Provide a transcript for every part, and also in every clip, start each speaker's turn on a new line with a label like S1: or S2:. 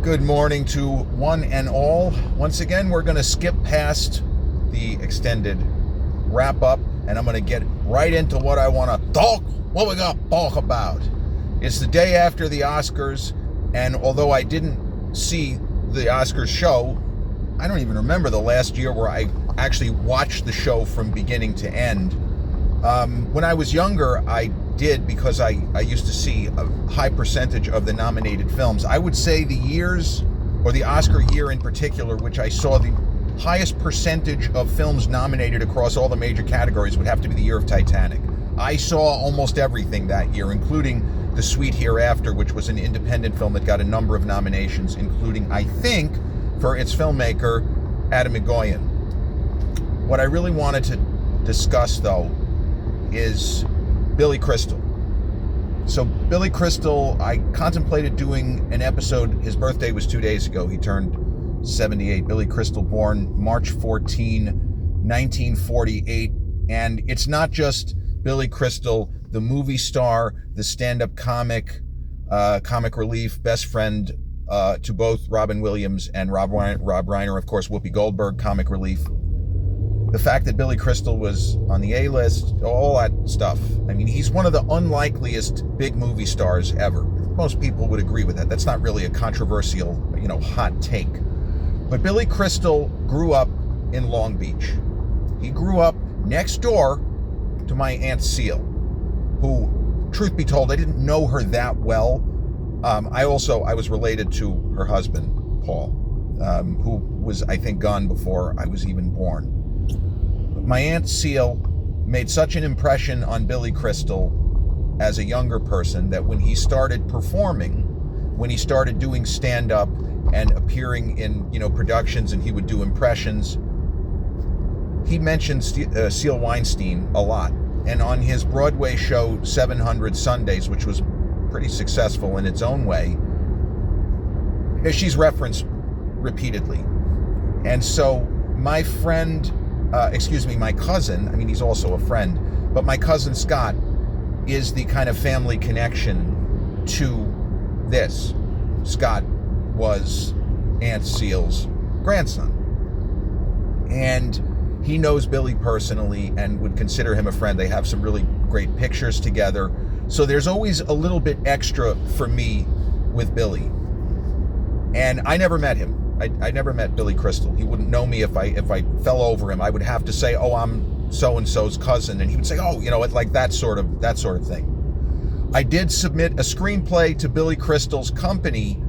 S1: Good morning to one and all. Once again, we're going to skip past the extended wrap up, and I'm going to get right into what I want to talk. What we got to talk about? It's the day after the Oscars, and although I didn't see the Oscars show, I don't even remember the last year where I actually watched the show from beginning to end. When I was younger, I did, because I used to see a high percentage of the nominated films. I would say the years, or the Oscar year in particular, which I saw the highest percentage of films nominated across all the major categories, would have to be the year of Titanic. I saw almost everything that year, including The Sweet Hereafter, which was an independent film that got a number of nominations, including, I think, for its filmmaker, Adam Egoyan. What I really wanted to discuss, though, is Billy Crystal. So Billy Crystal, I contemplated doing an episode. His birthday was 2 days ago. He turned 78. Billy Crystal, born March 14, 1948. And it's not just Billy Crystal, the movie star, the stand-up comic, comic relief, best friend to both Robin Williams and Rob Reiner, of course, Whoopi Goldberg, comic relief. The fact that Billy Crystal was on the A-list, all that stuff. I mean, he's one of the unlikeliest big movie stars ever. Most people would agree with that. That's not really a controversial, hot take. But Billy Crystal grew up in Long Beach. He grew up next door to my Aunt Seal, who, truth be told, I didn't know her that well. I was related to her husband, Paul, who was, I think, gone before I was even born. My Aunt Seal made such an impression on Billy Crystal as a younger person that when he started performing, when he started doing stand-up and appearing in, productions, and he would do impressions, he mentioned Seal Weinstein a lot. And on his Broadway show, 700 Sundays, which was pretty successful in its own way, she's referenced repeatedly. And so my cousin, he's also a friend, but my cousin Scott is the kind of family connection to this. Scott was Aunt Seal's grandson. And he knows Billy personally and would consider him a friend. They have some really great pictures together. So there's always a little bit extra for me with Billy. And I never met him. I never met Billy Crystal. He wouldn't know me if I fell over him. I would have to say, "Oh, I'm so-and-so's cousin," and he would say, "Oh, like that sort of thing." I did submit a screenplay to Billy Crystal's company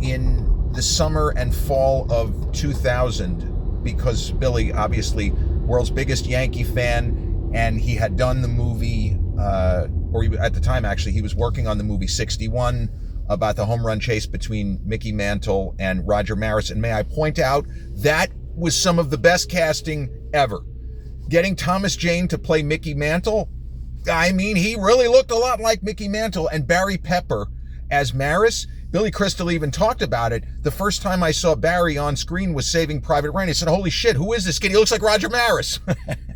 S1: in the summer and fall of 2000, because Billy, obviously, world's biggest Yankee fan, and he had done the movie, at the time, actually, he was working on the movie 61, about the home run chase between Mickey Mantle and Roger Maris. And may I point out, that was some of the best casting ever. Getting Thomas Jane to play Mickey Mantle, he really looked a lot like Mickey Mantle. And Barry Pepper as Maris, Billy Crystal even talked about it. The first time I saw Barry on screen was Saving Private Ryan. I said, "Holy shit, who is this kid? He looks like Roger Maris."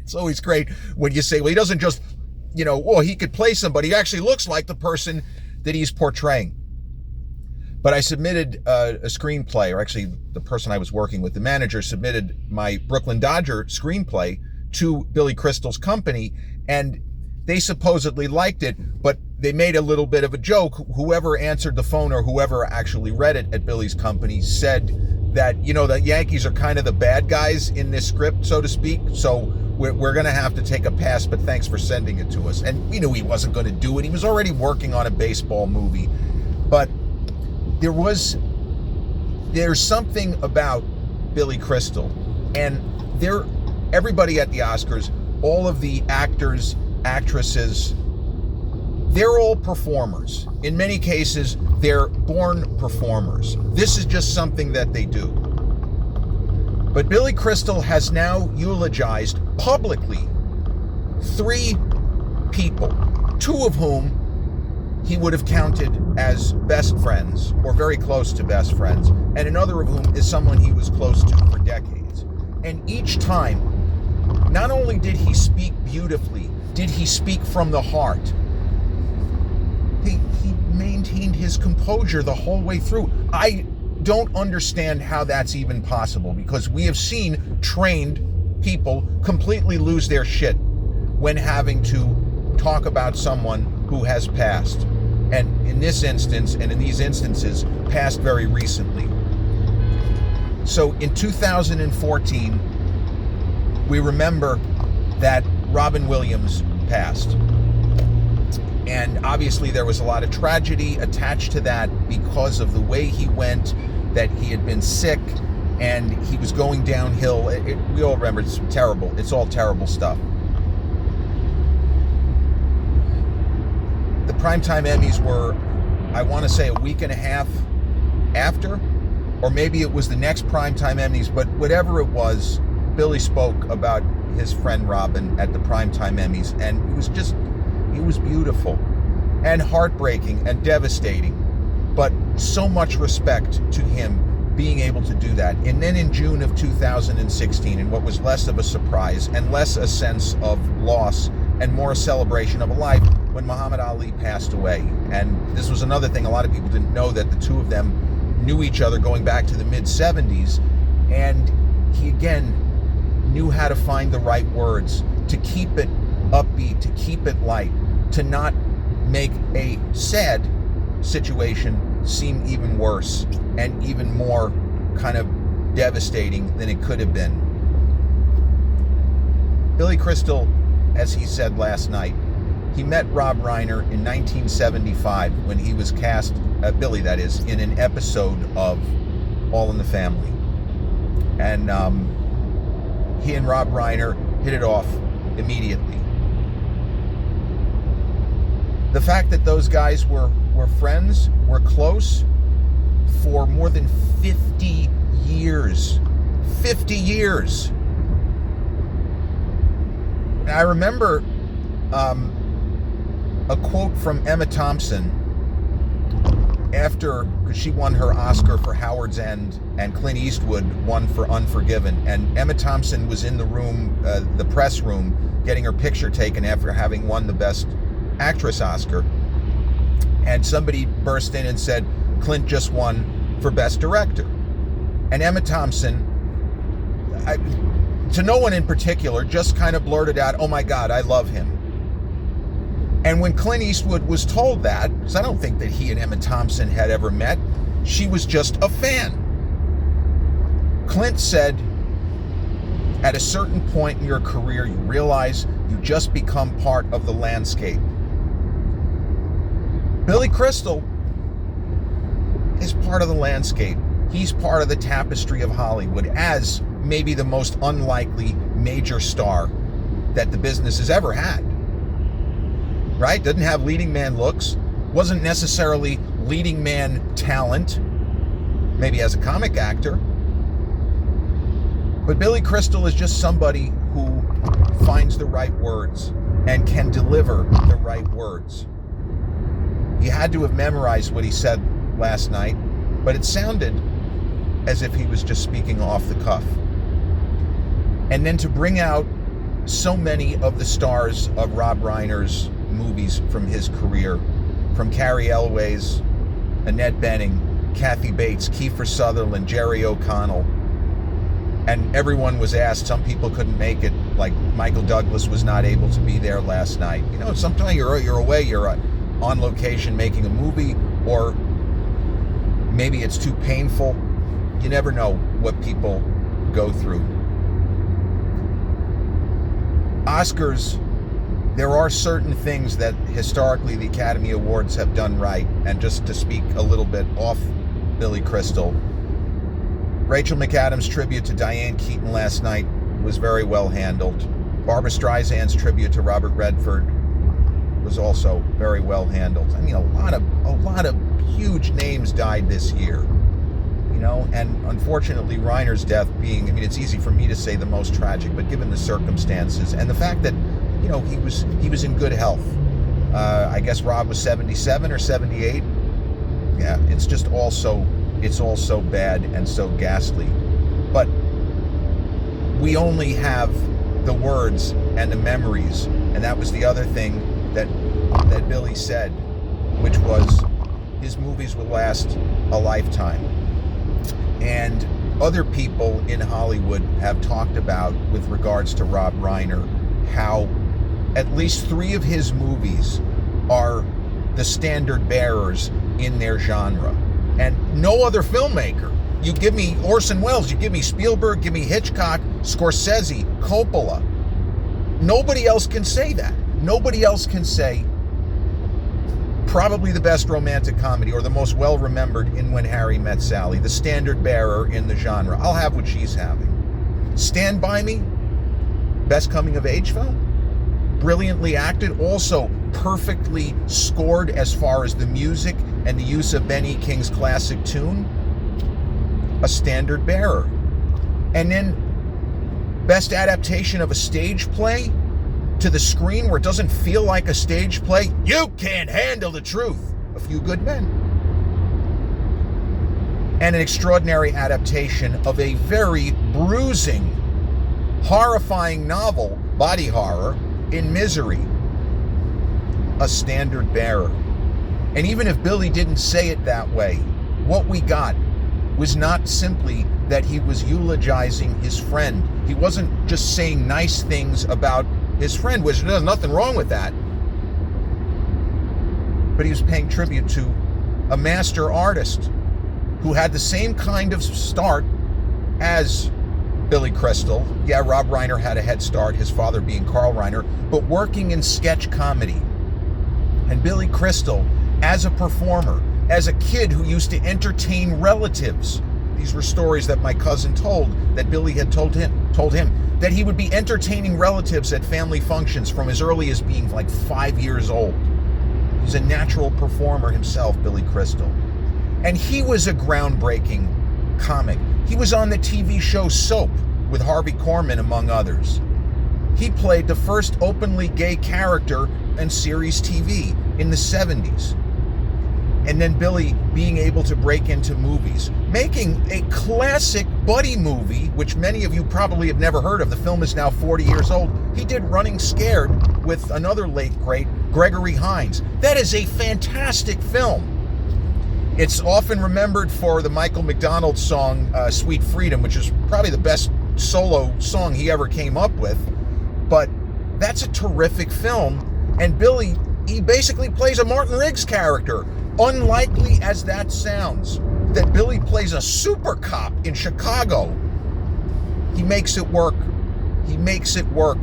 S1: It's always great when you say, well, he doesn't just, he could play somebody. He actually looks like the person that he's portraying. But I submitted a screenplay, or actually the person I was working with, the manager, submitted my Brooklyn Dodger screenplay to Billy Crystal's company, and they supposedly liked it, but they made a little bit of a joke. Whoever answered the phone, or whoever actually read it at Billy's company, said that, the Yankees are kind of the bad guys in this script, so to speak, so we're going to have to take a pass, but thanks for sending it to us. And we knew he wasn't going to do it. He was already working on a baseball movie. But there's something about Billy Crystal, and everybody at the Oscars, all of the actors, actresses, they're all performers. In many cases, they're born performers. This is just something that they do. But Billy Crystal has now eulogized publicly 3 people, 2 of whom he would have counted as best friends, or very close to best friends, and another of whom is someone he was close to for decades. And each time, not only did he speak beautifully, did he speak from the heart, he maintained his composure the whole way through. I don't understand how that's even possible, because we have seen trained people completely lose their shit when having to talk about someone who has passed. And in this instance, and in these instances, passed very recently. So in 2014, we remember that Robin Williams passed. And obviously there was a lot of tragedy attached to that because of the way he went, that he had been sick and he was going downhill. We all remember, it's terrible. It's all terrible stuff. The Primetime Emmys were, I want to say, a week and a half after, or maybe it was the next Primetime Emmys, but whatever it was, Billy spoke about his friend Robin at the Primetime Emmys, and it was beautiful and heartbreaking and devastating, but so much respect to him being able to do that. And then in June of 2016, in what was less of a surprise and less a sense of loss and more a celebration of a life, when Muhammad Ali passed away. And this was another thing, a lot of people didn't know that the two of them knew each other going back to the mid-70s, and he again knew how to find the right words to keep it upbeat, to keep it light, to not make a sad situation seem even worse and even more kind of devastating than it could have been. Billy Crystal, as he said last night, he met Rob Reiner in 1975 when he was cast, Billy that is, in an episode of All in the Family. And he and Rob Reiner hit it off immediately. The fact that those guys were friends, were close for more than 50 years. 50 years! And I remember a quote from Emma Thompson after, because she won her Oscar for Howard's End and Clint Eastwood won for Unforgiven, and Emma Thompson was in the room, the press room, getting her picture taken after having won the Best Actress Oscar, and somebody burst in and said, Clint just won for Best Director. And Emma Thompson, to no one in particular, just kind of blurted out, oh my God, I love him. And when Clint Eastwood was told that, because I don't think that he and Emma Thompson had ever met, she was just a fan. Clint said, at a certain point in your career, you realize you just become part of the landscape. Billy Crystal is part of the landscape. He's part of the tapestry of Hollywood as maybe the most unlikely major star that the business has ever had. Right? Doesn't have leading man looks, wasn't necessarily leading man talent, maybe as a comic actor. But Billy Crystal is just somebody who finds the right words and can deliver the right words. He had to have memorized what he said last night, but it sounded as if he was just speaking off the cuff. And then to bring out so many of the stars of Rob Reiner's movies from his career, from Carrie Elway's, Annette Bening, Kathy Bates, Kiefer Sutherland, Jerry O'Connell. And everyone was asked, some people couldn't make it, like Michael Douglas was not able to be there last night. You know, sometimes you're away, you're on location making a movie, or maybe it's too painful. You never know what people go through. Oscars, there are certain things that historically the Academy Awards have done right. And just to speak a little bit off Billy Crystal, Rachel McAdams' tribute to Diane Keaton last night was very well handled. Barbra Streisand's tribute to Robert Redford was also very well handled. I mean, a lot of huge names died this year, you know, and unfortunately Reiner's death being, I mean, it's easy for me to say the most tragic, but given the circumstances and the fact that, you know, he was in good health. I guess Rob was 77 or 78. Yeah, it's just all so bad and so ghastly. But we only have the words and the memories, and that was the other thing that Billy said, which was his movies will last a lifetime. And other people in Hollywood have talked about, with regards to Rob Reiner, how at least 3 of his movies are the standard bearers in their genre. And no other filmmaker, you give me Orson Welles, you give me Spielberg, give me Hitchcock, Scorsese, Coppola, nobody else can say that. Nobody else can say probably the best romantic comedy, or the most well-remembered, in When Harry Met Sally, the standard bearer in the genre. I'll have what she's having. Stand By Me, best coming-of-age film, brilliantly acted, also perfectly scored as far as the music and the use of Ben E. King's classic tune, a standard bearer. And then best adaptation of a stage play to the screen, where it doesn't feel like a stage play, You Can't Handle the Truth, A Few Good Men. And an extraordinary adaptation of a very bruising, horrifying novel, body horror, in Misery, a standard bearer. And even if Billy didn't say it that way, what we got was not simply that he was eulogizing his friend. He wasn't just saying nice things about his friend, which there's nothing wrong with that. But he was paying tribute to a master artist who had the same kind of start as Billy Crystal. Yeah, Rob Reiner had a head start, his father being Carl Reiner, but working in sketch comedy. And Billy Crystal, as a performer, as a kid who used to entertain relatives, these were stories that my cousin told, that Billy had told him, that he would be entertaining relatives at family functions from as early as being like 5 years old. He's a natural performer himself, Billy Crystal. And he was a groundbreaking comic. He was on the TV show Soap with Harvey Korman, among others. He played the first openly gay character in series TV in the 70s. And then Billy being able to break into movies, making a classic buddy movie, which many of you probably have never heard of. The film is now 40 years old. He did Running Scared with another late great, Gregory Hines. That is a fantastic film. It's often remembered for the Michael McDonald song, Sweet Freedom, which is probably the best solo song he ever came up with. But that's a terrific film. And Billy, he basically plays a Martin Riggs character. Unlikely as that sounds, that Billy plays a super cop in Chicago, he makes it work. He makes it work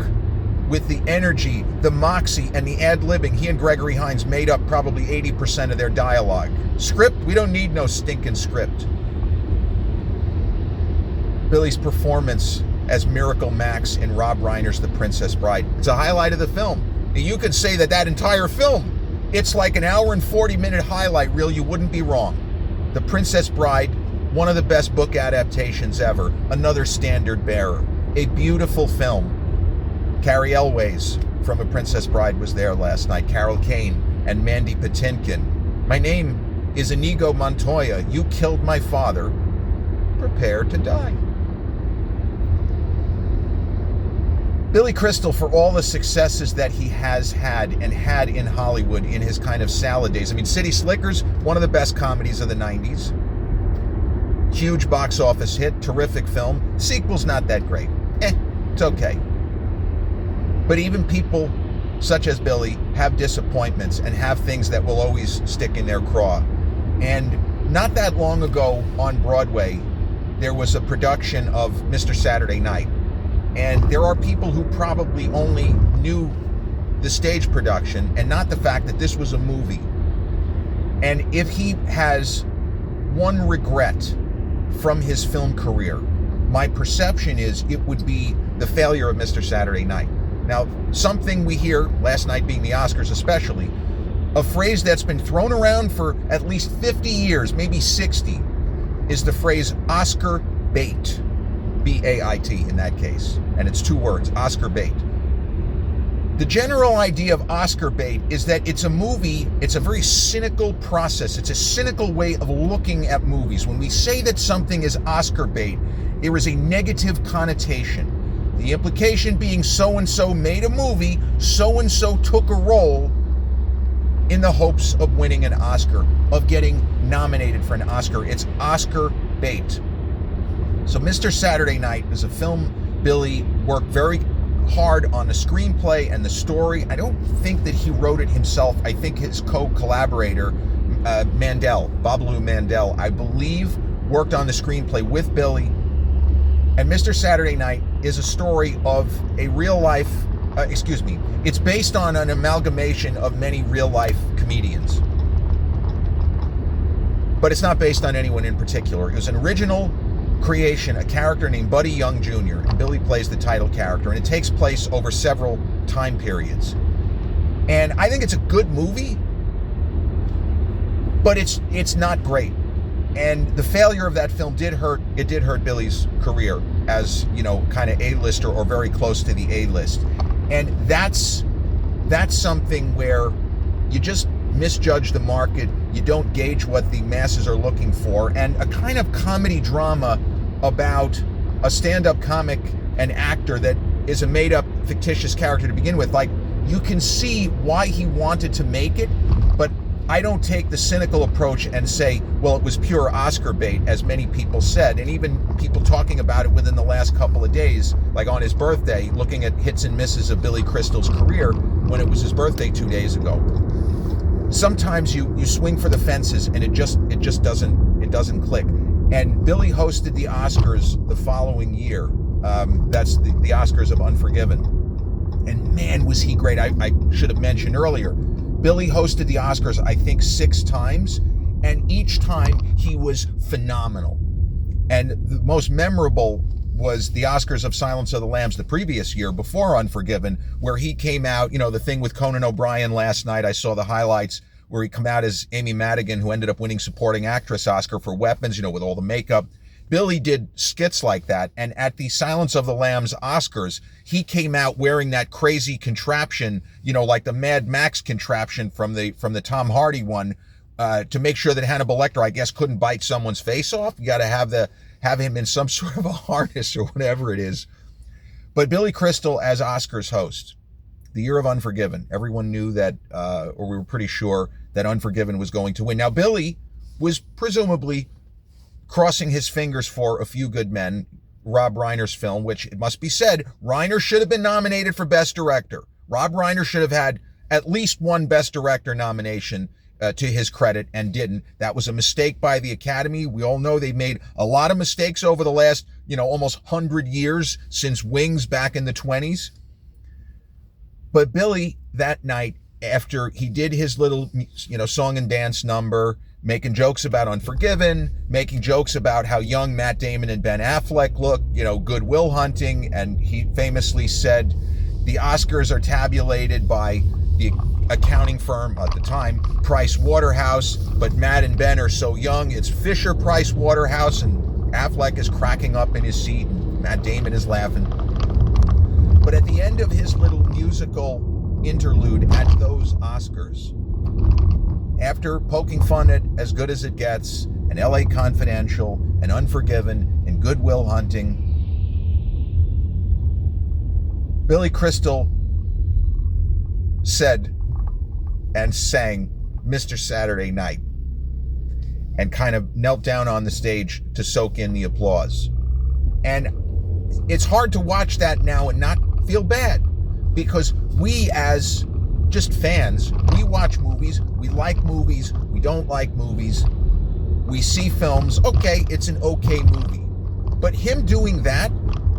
S1: with the energy, the moxie, and the ad-libbing. He and Gregory Hines made up probably 80% of their dialogue. Script? We don't need no stinking script. Billy's performance as Miracle Max in Rob Reiner's The Princess Bride, it's a highlight of the film. You could say that entire film, it's like an hour and 40-minute highlight reel. You wouldn't be wrong. The Princess Bride, one of the best book adaptations ever. Another standard bearer. A beautiful film. Carrie Elways from A Princess Bride was there last night. Carol Kane and Mandy Patinkin. My name is Inigo Montoya. You killed my father. Prepare to die. Billy Crystal, for all the successes that he has had and had in Hollywood in his kind of salad days. I mean, City Slickers, one of the best comedies of the 90s. Huge box office hit, terrific film. Sequel's not that great. It's okay. But even people such as Billy have disappointments and have things that will always stick in their craw. And not that long ago on Broadway, there was a production of Mr. Saturday Night. And there are people who probably only knew the stage production and not the fact that this was a movie. And if he has one regret from his film career, my perception is it would be the failure of Mr. Saturday Night. Now, something we hear, last night being the Oscars especially, a phrase that's been thrown around for at least 50 years, maybe 60, is the phrase Oscar bait. B-A-I-T in that case. And it's 2 words, Oscar bait. The general idea of Oscar bait is that it's a movie, it's a very cynical process. It's a cynical way of looking at movies. When we say that something is Oscar bait, there is a negative connotation. The implication being so-and-so made a movie, so-and-so took a role in the hopes of winning an Oscar, of getting nominated for an Oscar. It's Oscar bait. So Mr. Saturday Night is a film Billy worked very hard on the screenplay and the story. I don't think that he wrote it himself. I think his co-collaborator, Babalu Mandel, I believe, worked on the screenplay with Billy. And Mr. Saturday Night is a story of a real life, it's based on an amalgamation of many real life comedians. But it's not based on anyone in particular. It was an original creation, a character named Buddy Young Jr., and Billy plays the title character, and it takes place over several time periods. And I think it's a good movie, but it's not great. And the failure of that film did hurt Billy's career as, kind of A-lister or very close to the A-list. And that's something where you just misjudge the market, you don't gauge what the masses are looking for, and a kind of comedy drama about a stand-up comic and actor that is a made-up fictitious character to begin with. Like, you can see why he wanted to make it, but I don't take the cynical approach and say, well, it was pure Oscar bait, as many people said, and even people talking about it within the last couple of days, like on his birthday, looking at hits and misses of Billy Crystal's career when it was his birthday 2 days ago. Sometimes you swing for the fences and it just doesn't click. And Billy hosted the Oscars the following year. That's the Oscars of Unforgiven. And man, was he great. I should have mentioned earlier, Billy hosted the Oscars, I think, 6 times, and each time he was phenomenal. And the most memorable was the Oscars of Silence of the Lambs the previous year, before Unforgiven, where he came out, the thing with Conan O'Brien last night, I saw the highlights, where he came out as Amy Madigan, who ended up winning Supporting Actress Oscar for Weapons, with all the makeup. Billy did skits like that, and at the Silence of the Lambs Oscars, he came out wearing that crazy contraption, like the Mad Max contraption from the Tom Hardy one, to make sure that Hannibal Lecter, I guess, couldn't bite someone's face off. You got to have him in some sort of a harness or whatever it is. But Billy Crystal as Oscars host, the year of Unforgiven, everyone knew that, or we were pretty sure that Unforgiven was going to win. Now, Billy was presumably crossing his fingers for A Few Good Men, Rob Reiner's film, which, it must be said, Reiner should have been nominated for Best Director. Rob Reiner should have had at least one Best Director nomination to his credit, and didn't. That was a mistake by the Academy. We all know they made a lot of mistakes over the last, almost 100 years since Wings back in the 1920s. But Billy, that night, after he did his little, song and dance number, making jokes about Unforgiven, making jokes about how young Matt Damon and Ben Affleck look, Good Will Hunting, and he famously said, the Oscars are tabulated by the accounting firm at the time, Price Waterhouse, but Matt and Ben are so young, it's Fisher Price Waterhouse, and Affleck is cracking up in his seat, and Matt Damon is laughing. But at the end of his little musical interlude at those Oscars, after poking fun at As Good as It Gets, and LA Confidential, and Unforgiven, and Good Will Hunting, Billy Crystal said and sang Mr. Saturday Night, and kind of knelt down on the stage to soak in the applause. And it's hard to watch that now and not feel bad, because we as just fans, we watch movies, we like movies, we don't like movies, we see films, okay, it's an okay movie. But him doing that,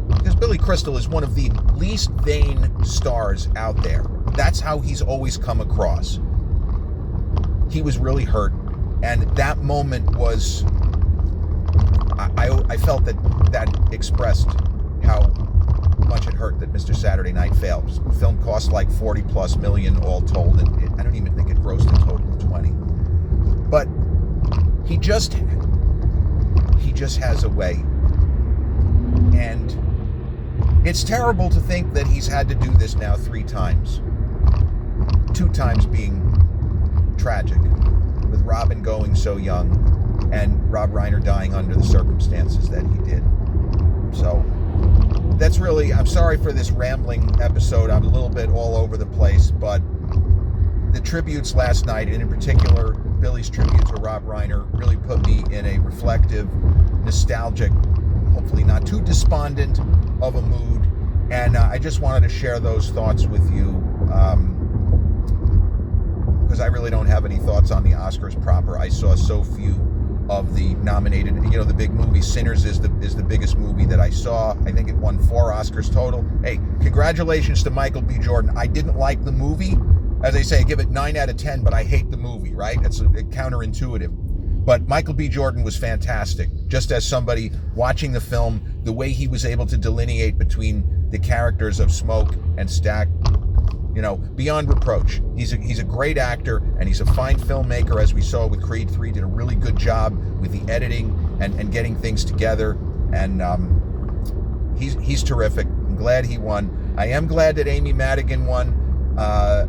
S1: because Billy Crystal is one of the least vain stars out there. That's how he's always come across. He was really hurt, and that moment was, I felt that expressed how much it hurt that Mr. Saturday Night failed. The film cost like 40 plus million all told, and I don't even think it grossed a total of 20. But he just has a way. And it's terrible to think that he's had to do this now 3 times. 2 times being tragic, with Robin going so young and Rob Reiner dying under the circumstances that he did. So that's really, I'm sorry for this rambling episode. I'm a little bit all over the place, but the tributes last night, and in particular Billy's tribute to Rob Reiner, really put me in a reflective, nostalgic hopefully not too despondent of a mood. And I just wanted to share those thoughts with you, because I really don't have any thoughts on the Oscars proper. I saw so few of the nominated, the big movie. Sinners is the biggest movie that I saw. I think it won 4 Oscars total. Hey, congratulations to Michael B. Jordan. I didn't like the movie. As I say, I give it 9 out of 10, but I hate the movie, right? It's counterintuitive. But Michael B. Jordan was fantastic. Just as somebody watching the film, the way he was able to delineate between the characters of Smoke and Stack, beyond reproach. He's a great actor, and he's a fine filmmaker, as we saw with Creed 3. Did a really good job with the editing and getting things together. And he's terrific. I'm glad he won. I am glad that Amy Madigan won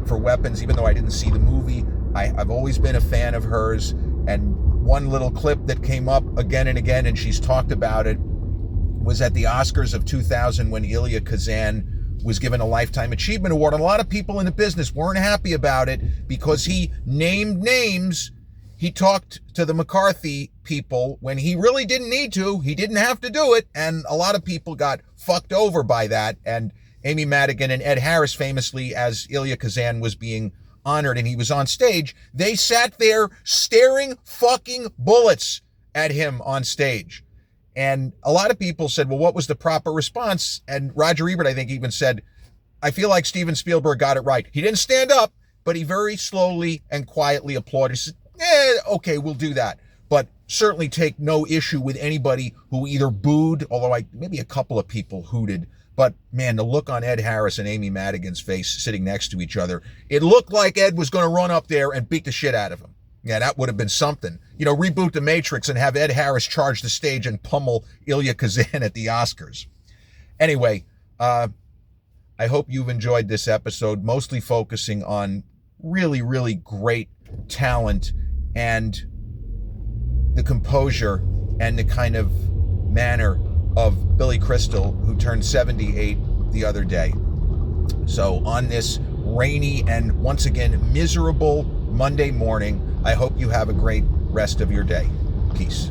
S1: for Weapons, even though I didn't see the movie. I've always been a fan of hers. And one little clip that came up again and again, and she's talked about it, was at the Oscars of 2000 when Elia Kazan was given a Lifetime Achievement Award. And a lot of people in the business weren't happy about it because he named names. He talked to the McCarthy people when he really didn't need to. He didn't have to do it. And a lot of people got fucked over by that. And Amy Madigan and Ed Harris, famously, as Elia Kazan was being honored and he was on stage, they sat there staring fucking bullets at him on stage. And a lot of people said, well, what was the proper response? And Roger Ebert, I think, even said, I feel like Steven Spielberg got it right. He didn't stand up, but he very slowly and quietly applauded. He said, okay, we'll do that. But certainly take no issue with anybody who either booed, although maybe a couple of people hooted. But man, the look on Ed Harris and Amy Madigan's face sitting next to each other, it looked like Ed was going to run up there and beat the shit out of him. Yeah, that would have been something. Reboot The Matrix and have Ed Harris charge the stage and pummel Elia Kazan at the Oscars. Anyway, I hope you've enjoyed this episode, mostly focusing on really, really great talent and the composure and the kind of manner of Billy Crystal, who turned 78 the other day. So on this rainy and once again miserable Monday morning, I hope you have a great rest of your day. Peace.